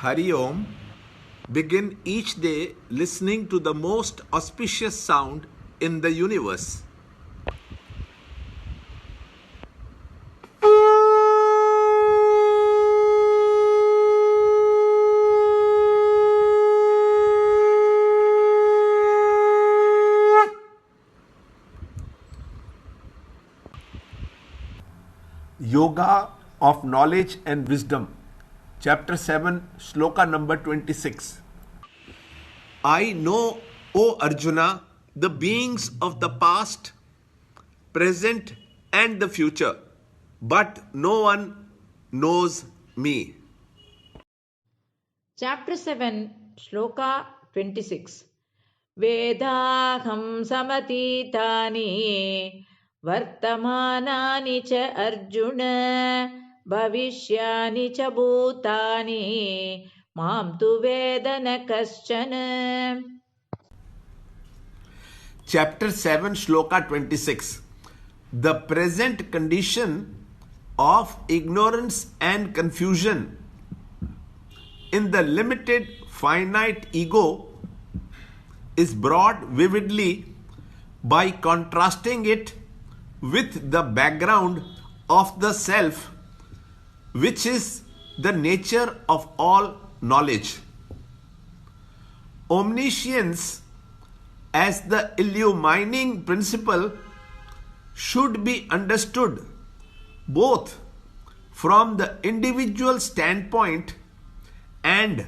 Hari Om. Begin each day listening to the most auspicious sound in the universe. Yoga of Knowledge and Wisdom, Chapter 7, Shloka number 26. I know, O Arjuna, the beings of the past, present and the future, but no one knows me. Chapter 7, Shloka 26. Vedaham samatitani vartamanani cha Arjuna bhavishyani cha bhutani mam tu vedana kaschana. Chapter 7, Shloka 26. The present condition of ignorance and confusion in the limited finite ego is brought vividly by contrasting it with the background of the self, which is the nature of all knowledge. Omniscience as the illumining principle should be understood both from the individual standpoint and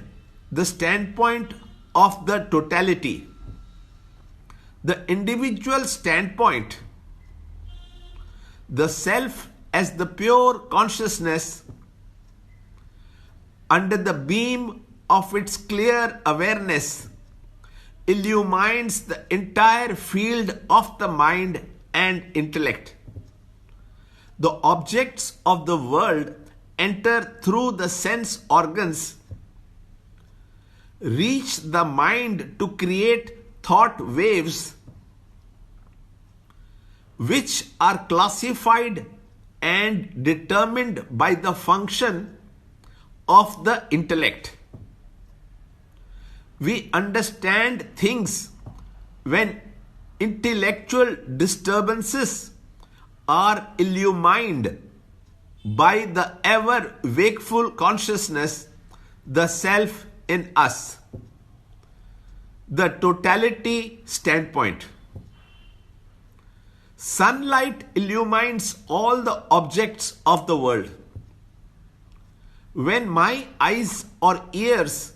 the standpoint of the totality. The individual standpoint, the self as the pure consciousness under the beam of its clear awareness illumines the entire field of the mind and intellect. The objects of the world enter through the sense organs, reach the mind to create thought waves, which are classified and determined by the function of the intellect. We understand things when intellectual disturbances are illumined by the ever wakeful consciousness, the self in us. The totality standpoint. Sunlight illumines all the objects of the world. When my eyes or ears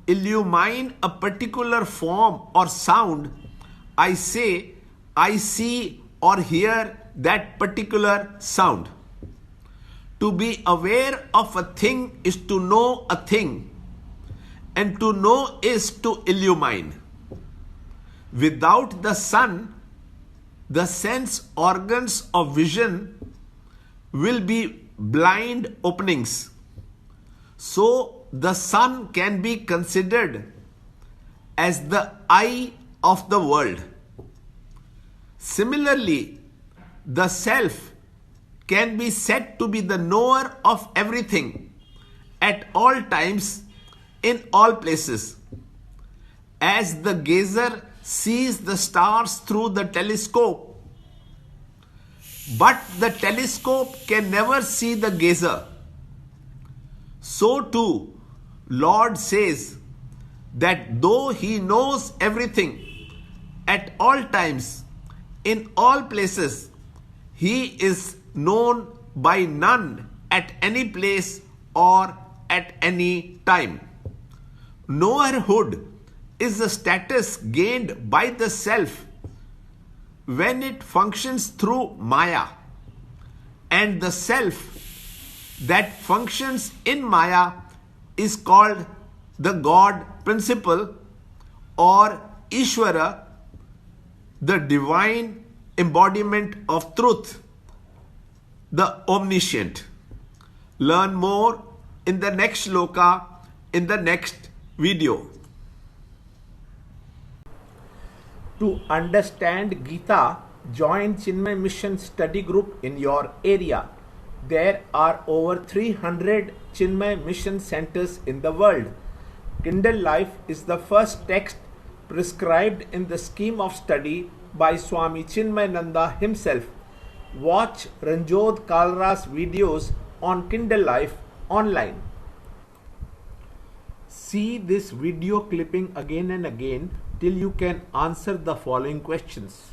illumine a particular form or sound, I say I see or hear that particular sound. To be aware of a thing is to know a thing, and to know is to illumine. Without the sun, the sense organs of vision will be blind openings. So the sun can be considered as the eye of the world. Similarly, the self can be said to be the knower of everything at all times, in all places. As the gazer sees the stars through the telescope, but the telescope can never see the gazer, so too Lord says that though He knows everything at all times, in all places, He is known by none at any place or at any time. Knowerhood is a status gained by the self when it functions through Maya, and the self that functions in Maya is called the God principle or Ishvara, the divine embodiment of truth, the omniscient. Learn more in the next shloka, in the next video. To understand Gita, join Chinmaya Mission study group in your area. There are over 300 Chinmaya mission centers in the world. Kindle Life is the first text prescribed in the scheme of study by Swami Chinmayananda himself. Watch Ranjot Kalra's videos on Kindle Life online. See this video clipping again and again till you can answer the following questions.